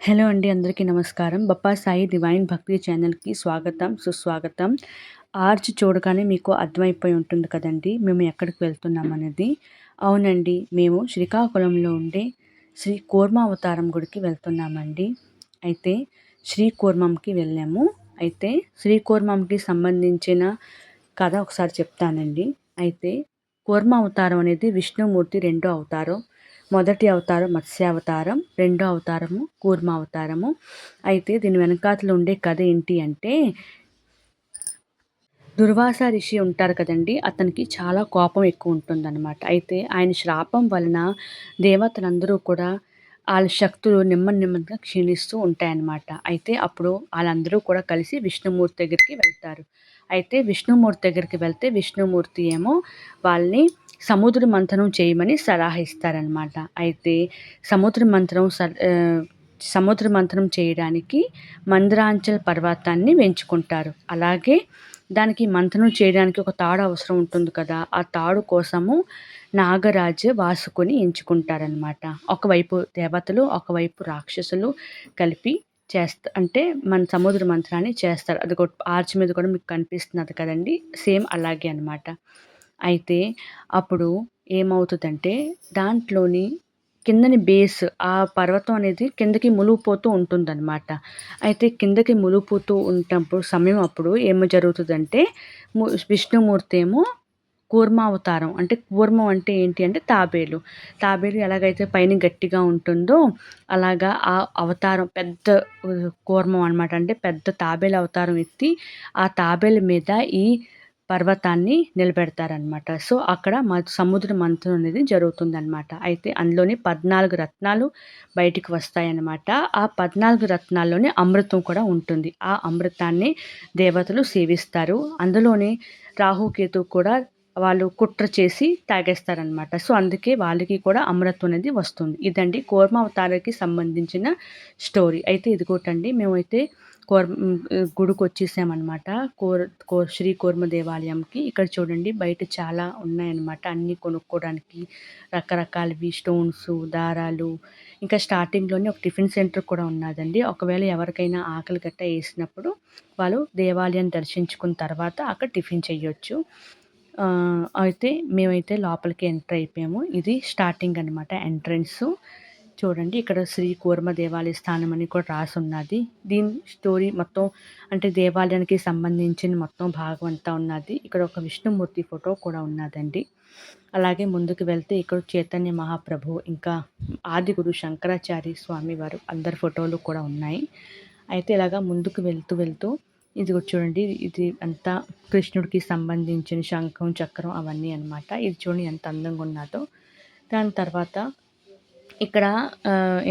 Hello అండి. అందరికీ నమస్కారం. బప్పా సాయి డివైన్ భక్తి ఛానల్‌కి స్వాగతం, సుస్వాగతం. ఆర్చ్ చూడగానే మీకు అర్థమైపోయి ఉంటుంది కదండీ! మేము ఎక్కడికి వెళ్తున్నామనేది. అవునండి. మేము శ్రీకాకుళంలో ఉండే శ్రీ కూర్మావతారం గుడికి వెళ్తున్నామండి. అయితే శ్రీ కూర్మంకి వెళ్ళాము. అయితే శ్రీ కూర్మంకి సంబంధించిన కథ ఒకసారి చెప్తానండి. అయితే కూర్మావతారం అనేది విష్ణుమూర్తి రెండో అవతారం. మొదటి అవతారం మత్స్యావతారం, రెండో అవతారము కూర్మావతారము. అయితే దీని వెనకాతల ఉండే కథ ఏంటి అంటే, దుర్వాస రిషి ఉంటారు కదండీ! అతనికి చాలా కోపం ఎక్కువుంటుందనమాట. అయితే ఆయన శ్రాపం వలన దేవతలందరూ కూడా ఆళ్ళ శక్తులు నెమ్మదిగా క్షీణిస్తూ ఉంటాయన్నమాట. అయితే అప్పుడు ఆళ్ళందరూ కూడా కలిసి విష్ణుమూర్తి దగ్గరికి వెళ్తారు. అయితే విష్ణుమూర్తి దగ్గరికి వెళ్తే విష్ణుమూర్తి ఏమో వాళ్ళని సముద్ర మంథనం చేయమని సలహా ఇస్తారనమాట. అయితే సముద్ర మంథనం సముద్ర మంథనం చేయడానికి మందరాంచల్ పర్వతాన్ని ఎంచుకుంటారు. అలాగే దానికి మంథనం చేయడానికి ఒక తాడు అవసరం ఉంటుంది కదా! ఆ తాడు కోసము నాగరాజు వాసుకిని ఎంచుకుంటారనమాట. ఒకవైపు దేవతలు, ఒకవైపు రాక్షసులు కలిపి అంటే మన సముద్ర మంథనాన్ని చేస్తారు. అదిగో ఆర్చ్ మీద కూడా మీకు కనిపిస్తున్నది కదండీ! సేమ్ అలాగే అనమాట. అయితే అప్పుడు ఏమవుతదంటే దాంట్లోని కిందని బేస్ ఆ పర్వతం అనేది కిందకి మునిగిపోతూ ఉంటుందనమాట. అయితే కిందకి మునిగిపోతూ ఉన్నప్పుడు సమయం అప్పుడు ఏమి జరుగుతదంటే విష్ణుమూర్తి ఏమో కూర్మావతారం అంటే కూర్మం అంటే ఏంటి అంటే తాబేలు. తాబేలు ఎలాగైతే పైన గట్టిగా ఉంటుందో అలాగా ఆ అవతారం పెద్ద కూర్మం అనమాట. అంటే పెద్ద తాబేలు అవతారం ఎత్తి ఆ తాబేలు మీద ఈ పర్వతాన్ని నిలబెడతారనమాట. సో, అక్కడ సముద్ర మంథనం అనేది జరుగుతుందనమాట. అయితే అందులోని 14 రత్నాలు బయటికి వస్తాయన్నమాట. ఆ 14 రత్నాల్లోని అమృతం కూడా ఉంటుంది. ఆ అమృతాన్ని దేవతలు సేవిస్తారు. అందులోని రాహుకేతువు కూడా వాళ్ళు కుట్ర చేసి తాగేస్తారనమాట. సో, అందుకే వాళ్ళకి కూడా అమరత్వం అనేది వస్తుంది. ఇదండి కూర్మావతారానికి సంబంధించిన స్టోరీ. అయితే ఇదిగోటండి మేమైతే గుడికొచ్చేసామనమాట. శ్రీ కూర్మ దేవాలయంకి. ఇక్కడ చూడండి బయట చాలా ఉన్నాయన్నమాట. అన్నీ కొనుక్కోవడానికి రకరకాలవి స్టోన్సు, దారాలు ఇంకా స్టార్టింగ్‌లోనే ఒక టిఫిన్ సెంటర్ కూడా ఉన్నాదండి. ఒకవేళ ఎవరికైనా ఆకలి గట్టా యేసినప్పుడు వాళ్ళు దేవాలయాన్ని దర్శించుకున్న తర్వాత అక్కడ టిఫిన్ చెయ్యొచ్చు. అయితే మేమైతే లోపలికి ఎంటర్ అయిపోయాము. ఇది స్టార్టింగ్ అనమాట ఎంట్రన్సు. చూడండి ఇక్కడ శ్రీ కూర్మ దేవాలయ స్థానం అని కూడా రాసున్నది. దీని స్టోరీ మొత్తం అంటే దేవాలయానికి సంబంధించిన మొత్తం భాగం అంతా ఉన్నది. ఇక్కడ ఒక విష్ణుమూర్తి ఫోటో కూడా ఉన్నదండి. అలాగే ముందుకు వెళ్తే ఇక్కడ చైతన్య మహాప్రభు, ఇంకా ఆదిగురు శంకరాచార్య స్వామి వారు అందరి ఫోటోలు కూడా ఉన్నాయి. అయితే ఇలాగా ముందుకు వెళ్తూ ఇదిగో చూడండి ఇది అంతా కృష్ణుడికి సంబంధించిన శంఖం, చక్రం అవన్నీ అన్నమాట. ఇది చూడండి ఎంత అందంగా ఉన్నాదో. దాని తర్వాత ఇక్కడ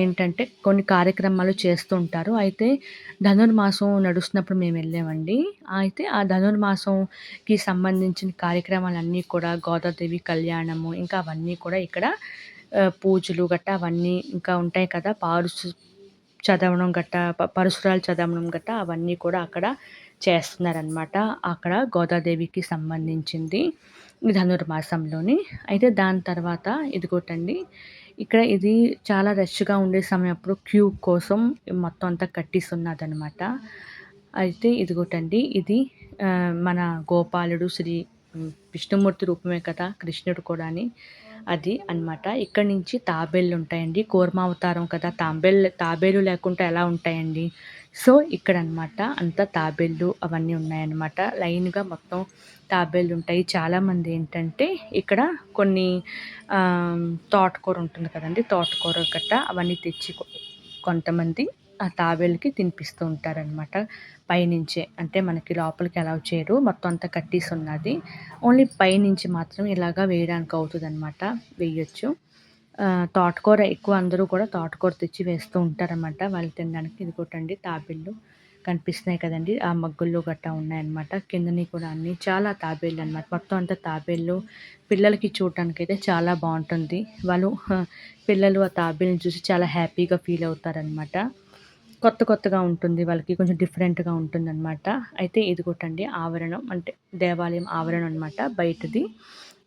ఏంటంటే కొన్ని కార్యక్రమాలు చేస్తూ ఉంటారు. అయితే ధనుర్మాసం నడుస్తున్నప్పుడు మేమెళ్ళామండి. అయితే ఆ ధనుర్మాసంకి సంబంధించిన కార్యక్రమాలన్నీ కూడా గోదాదేవి కళ్యాణము, ఇంకా అవన్నీ కూడా ఇక్కడ పూజలు గట్టా అవన్నీ ఇంకా ఉంటాయి కదా! చదవడం గట్టా పరశురాలు చదవడం గట్టా అవన్నీ కూడా అక్కడ చేస్తున్నారనమాట. అక్కడ గోదాదేవికి సంబంధించింది ఈ ధనుర్మాసంలోని. అయితే దాని తర్వాత ఇదిగోటండి ఇక్కడ ఇది చాలా రష్‌గా ఉండే సమయం అప్పుడు క్యూ కోసం మొత్తం అంతా కట్టేసున్నదనమాట. అయితే ఇదిగోటండి ఇది మన గోపాలుడు విష్ణుమూర్తి రూపమే కదా! కృష్ణుడు కూడాని. అది అనమాట. ఇక్కడి నుంచి తాబేళ్ళుంటాయండి. కూర్మావతారం కదా! తాబేలు లేకుండా ఎలా ఉంటాయండి. సో, ఇక్కడనమాట అంతా తాబేళ్ళు అవన్నీ ఉన్నాయన్నమాట. లైన్‌గా మొత్తం తాబేళ్ళుంటాయి. చాలామంది ఏంటంటే ఇక్కడ కొన్ని తోటకూర ఉంటుంది కదండీ! తోటకూర గట్టా అవన్నీ తెచ్చి కొంతమంది ఆ తాబేలుకి తినిపిస్తూ ఉంటారనమాట. పైనుంచే. అంటే మనకి లోపలికి అలౌ చేయరు. మొత్తం అంతా కట్టేసున్నది. ఓన్లీ పైనుంచి మాత్రం ఇలాగా వేయడానికి అవుతదనమాట. వేయొచ్చు. తోటకూర ఎక్కువ అందరూ కూడా తోటకూర తెచ్చి వేస్తూ ఉంటారనమాట. వాళ్ళు తినడానికి. ఇదిగోటండి తాబేళ్ళు కనిపిస్తున్నాయి కదండీ! ఆ మగ్గుల్లో గట్టా ఉన్నాయన్నమాట. కిందని కూడా అన్నీ చాలా తాబేళ్ళనమాట. మొత్తం అంతా తాబేళ్ళు. పిల్లలకి చూడటానికైతే చాలా బావుంటుంది. వాళ్ళు పిల్లలు ఆ తాబేలుని చూసి చాలా హ్యాపీగా ఫీల్ అవుతారనమాట. కొత్తగా ఉంటుంది. వాళ్ళకి కొంచెం డిఫరెంట్‌గా ఉంటుందనమాట. అయితే ఇదిగోటండి ఆవరణం అంటే దేవాలయం ఆవరణం అనమాట. బయటది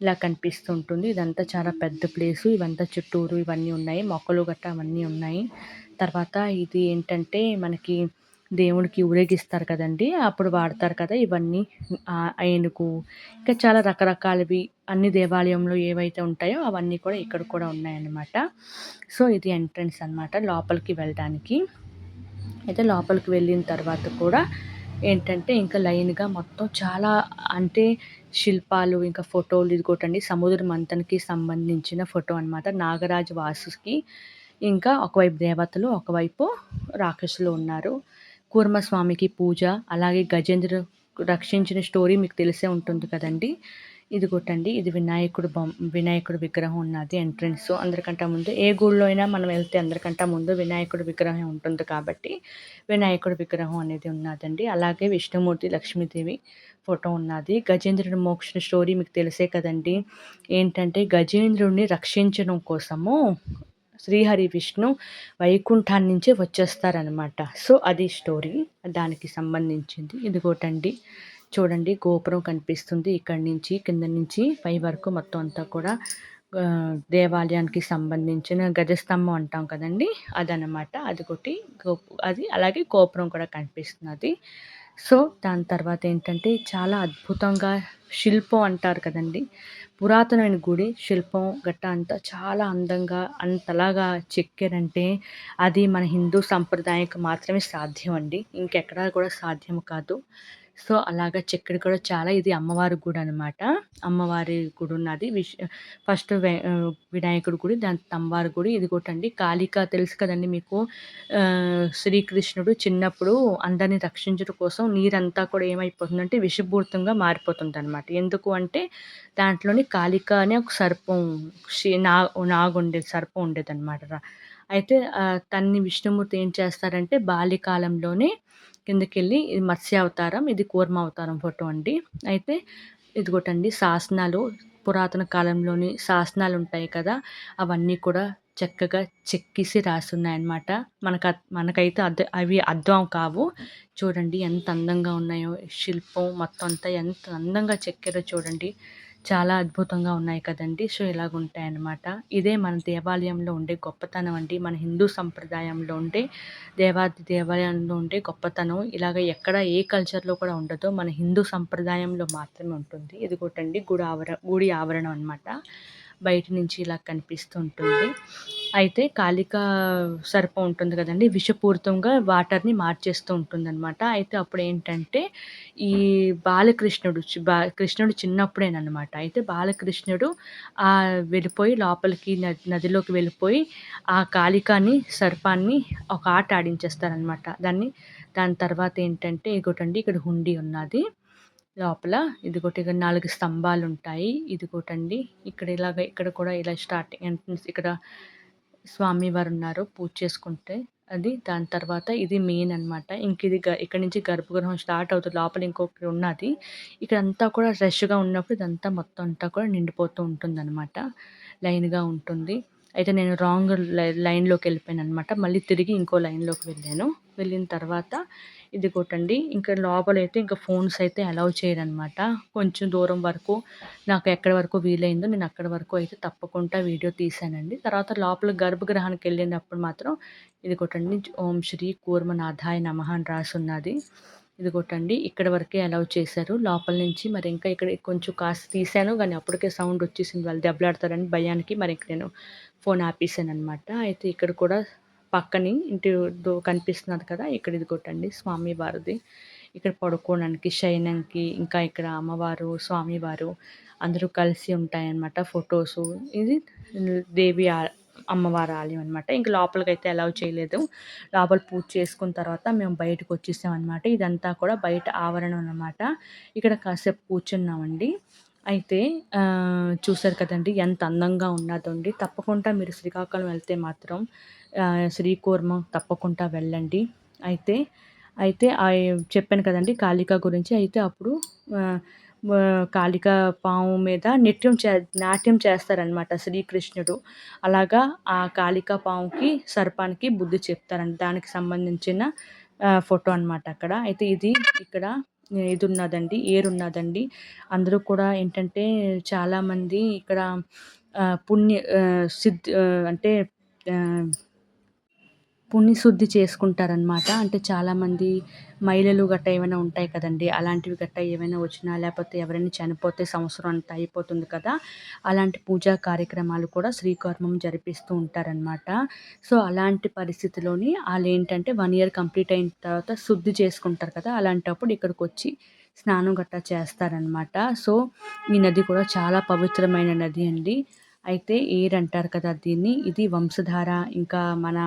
ఇలా కనిపిస్తూ ఉంటుంది. ఇదంతా చాలా పెద్ద ప్లేసు. ఇవంతా చుట్టూరు ఇవన్నీ ఉన్నాయి. మొక్కలు గట్టా అవన్నీ ఉన్నాయి. తర్వాత ఇది ఏంటంటే మనకి దేవుడికి ఊరేగిస్తారు కదండీ! అప్పుడు వాడతారు కదా! ఇవన్నీ ఏనుగు ఇంకా చాలా రకరకాలవి అన్ని దేవాలయంలో ఏవైతే ఉంటాయో అవన్నీ కూడా ఇక్కడ కూడా ఉన్నాయన్నమాట. సో, ఇది ఎంట్రన్స్ అన్నమాట లోపలికి వెళ్ళడానికి. అయితే లోపలికి వెళ్ళిన తర్వాత కూడా ఏంటంటే ఇంకా లైన్‌గా మొత్తం చాలా అంటే శిల్పాలు, ఇంకా ఫోటోలు ఇదిగోటండి సముద్ర మంథన్‌కి సంబంధించిన ఫోటో అనమాట. నాగరాజు వాసుకి ఇంకా ఒకవైపు దేవతలు, ఒకవైపు రాక్షసులు ఉన్నారు. కూర్మస్వామికి పూజ, అలాగే గజేంద్రుడు రక్షించిన స్టోరీ మీకు తెలిసే ఉంటుంది కదండీ! ఇదిగోటండి ఇది వినాయకుడు విగ్రహం ఉన్నది ఎంట్రన్స్. అందరికంటే ముందు ఏ గుడిలో అయినా మనం వెళ్తే అందరికంటే ముందు వినాయకుడి విగ్రహం ఉంటుంది కాబట్టి, వినాయకుడి విగ్రహం అనేది ఉన్నాదండి. అలాగే విష్ణుమూర్తి, లక్ష్మీదేవి ఫోటో ఉన్నది. గజేంద్రుడి మోక్ష స్టోరీ మీకు తెలిసే కదండీ! ఏంటంటే గజేంద్రుడిని రక్షించడం కోసము శ్రీహరి విష్ణు వైకుంఠాన్నించి వచ్చేస్తారనమాట. సో, అది స్టోరీ. దానికి సంబంధించింది. ఇదిగోటండి చూడండి గోపురం కనిపిస్తుంది. ఇక్కడి నుంచి కింద నుంచి పై వరకు మొత్తం అంతా కూడా దేవాలయానికి సంబంధించిన గజస్తంభం అంటాం కదండీ! అదనమాట. అదిగోటి అది అలాగే గోపురం కూడా కనిపిస్తున్నది. సో, దాని తర్వాత ఏంటంటే చాలా అద్భుతంగా శిల్పం అంటారు కదండీ! పురాతనమైన గుడి శిల్పం గట్టా అంతా చాలా అందంగా అంతలాగా చెక్కారంటే అది మన హిందూ సంప్రదాయానికి మాత్రమే సాధ్యం అండి. ఇంకెక్కడా కూడా సాధ్యం కాదు. సో, అలాగా చెక్కడి కూడా చాలా ఇది అమ్మవారి గుడనమాట. అమ్మవారి గుడున్నది. ఫస్ట్ వినాయకుడి గుడి, దాని అమ్మవారి గుడి. ఇదిగోటండి కాళిక తెలుసు కదండీ మీకు. శ్రీకృష్ణుడు చిన్నప్పుడు అందరిని రక్షించడం కోసం నీరంతా కూడా ఏమైపోతుందంటే విషపూరితంగా మారిపోతుందనమాట. ఎందుకు అంటే దాంట్లోని కాళిక అనే ఒక సర్పం నాగుండేది సర్పం ఉండేదనమాట. అయితే తన్ని విష్ణుమూర్తి ఏం చేస్తారంటే బాల్యకాలంలోనే కిందకెళ్ళి ఇది మత్స్యావతారం, ఇది కూర్మావతారం ఫోటో అండి. అయితే ఇదిగోటండి శాసనాలు పురాతన కాలంలోని శాసనాలుంటాయి కదా! అవన్నీ కూడా చక్కగా చెక్కేసి రాసున్నాయన్నమాట. మనకైతే అవి అద్దం కావు. చూడండి ఎంత అందంగా ఉన్నాయో శిల్పం మొత్తం అంతా ఎంత అందంగా చెక్కారో చూడండి. చాలా అద్భుతంగా ఉన్నాయి కదండీ! సో, ఇలాగుంటాయన్నమాట. ఇదే మన దేవాలయంలో ఉండే గొప్పతనం అండి. మన హిందూ సంప్రదాయంలో ఉండే దేవాలయంలో ఉండే గొప్పతనం. ఇలాగ ఎక్కడ ఏ కల్చర్‌లో కూడా ఉండదు. మన హిందూ సంప్రదాయంలో మాత్రమే ఉంటుంది. ఇదిగోటండి గుడి ఆవరణం అనమాట. బయట నుంచి ఇలా కనిపిస్తూ ఉంటుంది. అయితే కాళికా సర్పం ఉంటుంది కదండీ! విషపూరితంగా వాటర్‌ని మార్చేస్తూ ఉంటుందనమాట. అయితే అప్పుడేంటంటే ఈ బాలకృష్ణుడు కృష్ణుడు చిన్నప్పుడేననమాట. అయితే బాలకృష్ణుడు వెళ్ళిపోయి లోపలికి నదిలోకి వెళ్ళిపోయి ఆ కాళికాని, సర్పాన్ని ఒక ఆట ఆడించేస్తారనమాట. దాని తర్వాతేంటంటే ఇగోటండి ఇక్కడ హుండీ ఉన్నాది. లోపల ఇదిగోటి 4 స్తంభాలుంటాయి. ఇదిగోటండి ఇక్కడ కూడా ఇలా స్టార్టింగ్ ఎంట్రన్స్ ఇక్కడ స్వామివారున్నారు పూజ చేసుకుంటే. దాని తర్వాత ఇది మెయిన్ అనమాట. ఇక్కడి నుంచి గర్భగృహం స్టార్ట్ అవుతది. లోపల ఇంకొకటి ఉన్నది. ఇక్కడంతా కూడా రష్‌గా ఉన్నప్పుడు ఇదంతా మొత్తం అంతా కూడా నిండిపోతూ ఉంటుందనమాట. లైన్‌గా ఉంటుంది. అయితే నేను రాంగ్ లైన్‌లోకెళ్ళిపోయాననమాట. మళ్ళీ తిరిగి ఇంకో లైన్‌లోకి వెళ్ళాను. వెళ్ళిన తర్వాత ఇదిగోటండి ఇంకా లోపలైతే ఇంకా ఫోన్స్ అయితే అలౌ చేయరనమాట. కొంచెం దూరం వరకు నాకు ఎక్కడి వరకు వీలైందో నేను అక్కడి వరకు అయితే తప్పకుండా వీడియో తీశానండి. తర్వాత లోపల గర్భగృహానికెళ్ళినప్పుడు మాత్రం ఇదిగోటండి ఓం శ్రీ కూర్మనాథాయ నమః అని రాసున్నది. ఇదిగోటండి ఇక్కడి వరకే అలౌ చేశారు. లోపల నుంచి మరి ఇంకా ఇక్కడ కొంచెం కాస్త తీశాను గానీ అప్పటికే సౌండ్ వచ్చేసింది. వాళ్ళు దెబ్బలాడతారని భయానికి మరి ఇంక నేను ఫోన్ ఆపేసాననమాట. అయితే ఇక్కడ కూడా పక్కనే ఇంటి కనిపిస్తున్నది కదా! ఇక్కడ ఇదిగోటండి స్వామి వారిది. ఇక్కడ పడుకోవడానికి, శయనంకి ఇంకా ఇక్కడ అమ్మవారు, స్వామివారు అందరూ కలిసి ఉంటాయన్నమాట ఫోటోసు. ఇది దేవి అమ్మవారి ఆలయం అనమాట. ఇంక లోపలికైతే అలౌ చేయలేదు. లోపల పూజ చేసుకున్న తర్వాత మేము బయటకొచ్చేసామనమాట. ఇదంతా కూడా బయట ఆవరణం అనమాట. ఇక్కడ కాసేపు కూర్చున్నామండి. అయితే చూసారు కదండీ ఎంత అందంగా ఉన్నాదండి. తప్పకుండా మీరు శ్రీకాకుళం వెళ్తే మాత్రం శ్రీకూర్మం తప్పకుండా వెళ్ళండి. అయితే అయితే చెప్పాను కదండీ కాళిక గురించి. అయితే అప్పుడు ఆహ్, కాళిక పాము మీద నాట్యం చేస్తారనమాట శ్రీకృష్ణుడు. అలాగా ఆ కాళిక పాముకి, సర్పానికి బుద్ధి చెప్తారండి. దానికి సంబంధించిన ఫోటో అనమాట అక్కడ. అయితే ఇక్కడ ఇదున్నదండి, ఏరున్నదండి. అందరూ కూడా ఏంటంటే చాలామంది ఇక్కడ ఆహ్, పుణ్య ఆహ్, సిద్ ఆహ్, అంటే ఆహ్ పుణ్యశుద్ధి చేసుకుంటారనమాట. అంటే చాలామంది మైలలు గట్టా ఏమైనా ఉంటాయి కదండీ! అలాంటివి గట్టా ఏమైనా వచ్చినా, లేపోతే ఎవరైనా చనిపోతే సంవత్సరం అంతా అయిపోతుంది కదా! అలాంటి పూజా కార్యక్రమాలు కూడా శ్రీకర్మం జరిపిస్తూ ఉంటారనమాట. సో, అలాంటి పరిస్థితిలోని ఆళ్ళేంటంటే 1 ఇయర్ కంప్లీట్ అయిన తర్వాత శుద్ధి చేసుకుంటారు కదా! అలాంటప్పుడు ఇక్కడికొచ్చి స్నానం గట్టా చేస్తారనమాట. సో, ఈ నది కూడా చాలా పవిత్రమైన నది అండి. అయితే ఏరంటారు కదా దీన్ని. ఇది వంశధార ఇంకా మన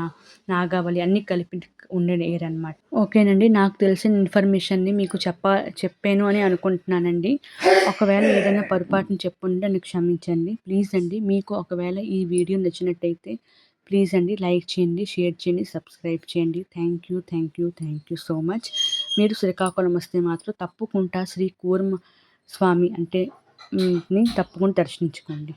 నాగావళి అన్నీ కలిపి ఉండే ఏరనమాట. ఓకేనండి. నాకు తెలిసిన ఇన్ఫర్మేషన్‌ని మీకు చెప్పాను అని అనుకుంటున్నానండి. ఒకవేళ ఏదైనా పొరపాటున చెప్పుంటే నన్ను క్షమించండి. ప్లీజ్ అండి మీకు ఒకవేళ ఈ వీడియో నచ్చినట్టయితే ప్లీజ్ అండి లైక్ చేయండి, షేర్ చేయండి, సబ్స్క్రైబ్ చేయండి. Thank you so much. మీరు శ్రీకాకుళం వస్తే మాత్రం తప్పకుండా శ్రీ కూర్మ స్వామి అంటే ని తప్పకుండా దర్శించుకోండి.